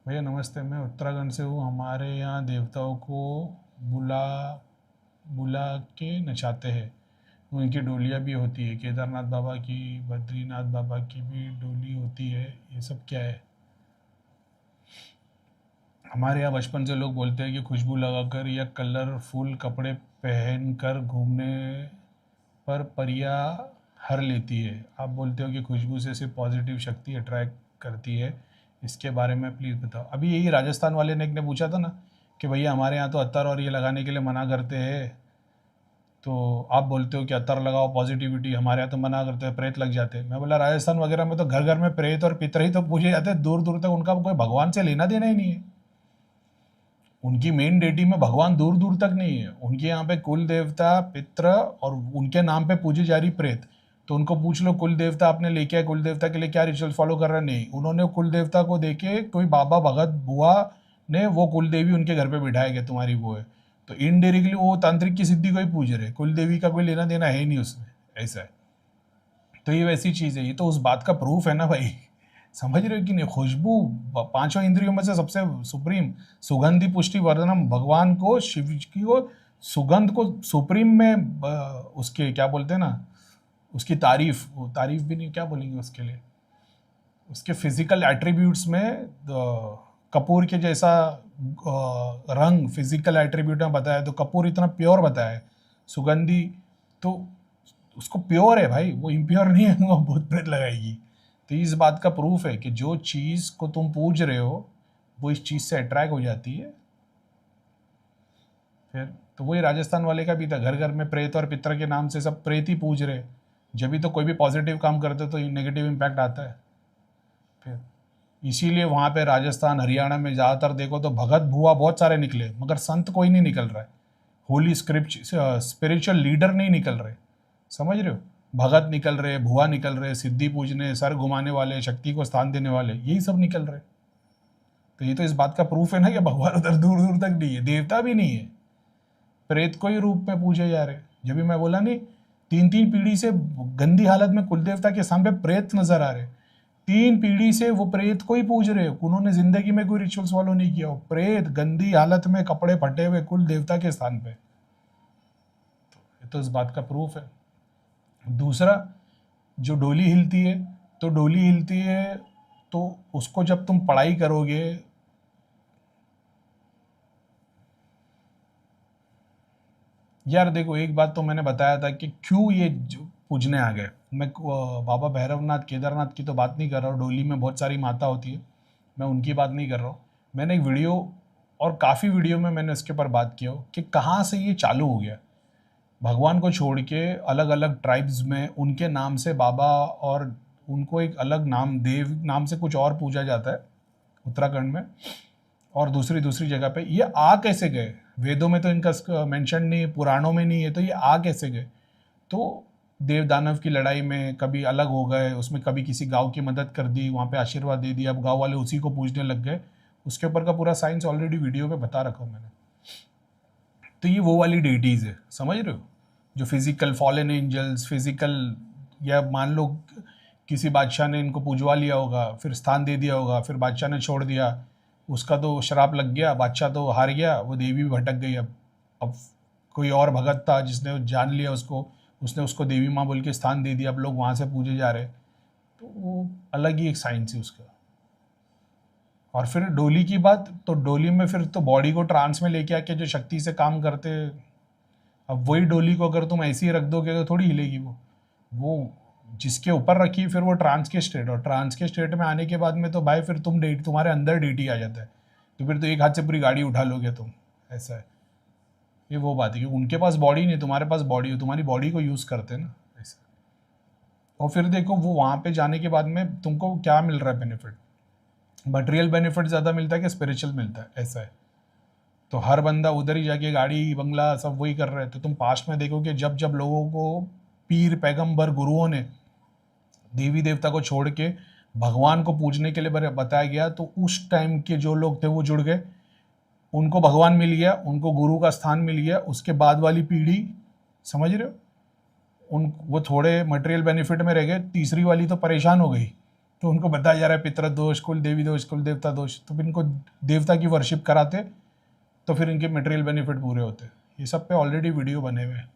भैया नमस्ते, मैं उत्तराखंड से हूँ। हमारे यहाँ देवताओं को बुला बुला के नचाते हैं। उनकी डोलियाँ भी होती है, केदारनाथ बाबा की, बद्रीनाथ बाबा की भी डोली होती है। ये सब क्या है? हमारे यहाँ बचपन से लोग बोलते हैं कि खुशबू लगाकर या कलरफुल कपड़े पहनकर घूमने पर परियां हर लेती है। आप बोलते हो कि खुशबू से सिर्फ पॉजिटिव शक्ति अट्रैक्ट करती है। इसके बारे में प्लीज़ बताओ। अभी यही राजस्थान वाले ने एक ने पूछा था ना कि भैया हमारे यहाँ तो अत्तर और ये लगाने के लिए मना करते हैं, तो आप बोलते हो कि अत्तर लगाओ पॉजिटिविटी, हमारे यहाँ तो मना करते हैं, प्रेत लग जाते हैं। मैं बोला राजस्थान वगैरह में तो घर घर में प्रेत और पितर ही तो पूजे जाते हैं, दूर दूर तक उनका कोई भगवान से लेना देना ही नहीं है। उनकी मेन डेटी में भगवान दूर दूर तक नहीं है। उनके यहाँ पे कुल देवता, पित्र और उनके नाम पे पूजे जा रही प्रेत। तो उनको पूछ लो कुल देवता आपने लेके आए, कुल देवता के लिए क्या रिचुअल फॉलो कर रहे हैं? नहीं, उन्होंने कुल देवता को देके कोई बाबा भगत बुआ ने वो कुल देवी उनके घर पे बिठाया गया तुम्हारी वो है, तो इनडायरेक्टली वो तांत्रिक की सिद्धि को ही पूज रहे। कुल देवी का कोई लेना देना है ही नहीं उसमें, ऐसा है। तो ये वैसी चीज़ है, ये तो उस बात का प्रूफ है ना भाई। समझ रहे हो कि नहीं? खुशबू पांचों इंद्रियों में से सबसे सुप्रीम सुगंधि पुष्टि वर्धनम, भगवान को शिव की को सुगंध को सुप्रीम में उसके क्या बोलते हैं ना, उसकी तारीफ, वो तारीफ भी नहीं, क्या बोलेंगे उसके लिए, उसके फिजिकल एट्रीब्यूट्स में कपूर के जैसा रंग फिजिकल एट्रीब्यूट में बताया, तो कपूर इतना प्योर बताया है, सुगंधी तो उसको प्योर है भाई, वो इम्प्योर नहीं है, वो भूत प्रेत लगाएगी। तो इस बात का प्रूफ है कि जो चीज़ को तुम पूज रहे हो वो इस चीज़ से अट्रैक्ट हो जाती है। फिर तो वही राजस्थान वाले का भी था, घर घर में प्रेत और पितर के नाम से सब प्रेत ही पूज रहे। जब भी तो कोई भी पॉजिटिव काम करते तो नेगेटिव इम्पैक्ट आता है। फिर इसीलिए वहाँ पे राजस्थान हरियाणा में ज़्यादातर देखो तो भगत भुआ बहुत सारे निकले, मगर संत कोई नहीं निकल रहा है। होली स्क्रिप्ट स्पिरिचुअल लीडर नहीं निकल रहे, समझ रहे हो? भगत निकल रहे, भुआ निकल रहे, सिद्धि पूजने, सर घुमाने वाले, शक्ति को स्थान देने वाले, यही सब निकल रहे। तो ये तो इस बात का प्रूफ है ना कि भगवान उधर दूर दूर तक नहीं है, देवता भी नहीं है, प्रेत को ही रूप में पूजे जा रहे। जब भी मैं बोला नहीं, तीन तीन पीढ़ी से गंदी हालत में कुल देवता के सामने प्रेत नजर आ रहे, तीन पीढ़ी से वो प्रेत को ही पूज रहे हो। उन्होंने जिंदगी में कोई रिचुअल्स फॉलो नहीं किया हो, प्रेत गंदी हालत में कपड़े फटे हुए कुल देवता के स्थान पे। ये तो इस बात का प्रूफ है। दूसरा, जो डोली हिलती है, तो डोली हिलती है तो उसको जब तुम पढ़ाई करोगे, यार देखो एक बात तो मैंने बताया था कि क्यों ये पूजने आ गए। मैं बाबा भैरवनाथ केदारनाथ की तो बात नहीं कर रहा हूँ, डोली में बहुत सारी माता होती है, मैं उनकी बात नहीं कर रहा हूँ। मैंने एक वीडियो और काफ़ी वीडियो में मैंने उसके ऊपर बात किया हो कि कहाँ से ये चालू हो गया। भगवान को छोड़ के अलग अलग ट्राइब्स में उनके नाम से बाबा, और उनको एक अलग नाम देव नाम से कुछ और पूजा जाता है उत्तराखंड में और दूसरी दूसरी जगह पे। ये आ कैसे गए? वेदों में तो इनका मेंशन नहीं है, पुराणों में नहीं है, तो ये आ कैसे गए? तो देव दानव की लड़ाई में कभी अलग हो गए, उसमें कभी किसी गांव की मदद कर दी, वहाँ पे आशीर्वाद दे दिया, अब गांव वाले उसी को पूजने लग गए। उसके ऊपर का पूरा साइंस ऑलरेडी वीडियो पे बता रखा हूँ मैंने। तो ये वो वाली डेटीज़ है, समझ रहे हो? जो फिजिकल फॉलन एंजल्स, फिजिकल, या मान लो किसी बादशाह ने इनको पूजवा लिया होगा, फिर स्थान दे दिया होगा, फिर बादशाह ने छोड़ दिया, उसका तो श्राप लग गया, बादशाह तो हार गया, वो देवी भी भटक गई। अब कोई और भगत था जिसने जान लिया उसको, उसने उसको देवी माँ बोल के स्थान दे दिया, अब लोग वहाँ से पूजे जा रहे। तो वो अलग ही एक साइंस है उसका। और फिर डोली की बात, तो डोली में फिर तो बॉडी को ट्रांस में लेके आके जो शक्ति से काम करते, अब वही डोली को अगर तुम ऐसे ही रख दोगे तो थोड़ी हिलेगी वो जिसके ऊपर रखी फिर वो ट्रांस के स्टेट, और ट्रांस के स्टेट में आने के बाद में तो भाई फिर तुम्हारे अंदर डीटी आ जाता है, तो फिर तो एक हाथ से पूरी गाड़ी उठा लोगे तुम, ऐसा है। ये वो बात है कि उनके पास बॉडी नहीं, तुम्हारे पास बॉडी हो, तुम्हारी बॉडी को यूज़ करते हैं ना, ऐसा। और फिर देखो वो वहाँ पे जाने के बाद में तुमको क्या मिल रहा है बेनिफिट? मटेरियल बेनिफिट ज़्यादा मिलता है कि स्पिरिचुअल मिलता है, ऐसा है। तो हर बंदा उधर ही जाके गाड़ी बंगला सब वही कर रहे हैं। तो तुम पास्ट में देखो कि जब जब लोगों को पीर पैगंबर गुरुओं ने देवी देवता को छोड़ के भगवान को पूजने के लिए बताया गया, तो उस टाइम के जो लोग थे वो जुड़ गए, उनको भगवान मिल गया, उनको गुरु का स्थान मिल गया। उसके बाद वाली पीढ़ी, समझ रहे हो, वो थोड़े मटेरियल बेनिफिट में रह गए, तीसरी वाली तो परेशान हो गई तो उनको बताया जा रहा है पितृ दोष, कुल देवी दोष, कुल देवता दोष, तो फिर इनको देवता की वर्शिप कराते तो फिर इनके मटेरियल बेनिफिट पूरे होते। ये सब पे ऑलरेडी वीडियो बने हुए हैं।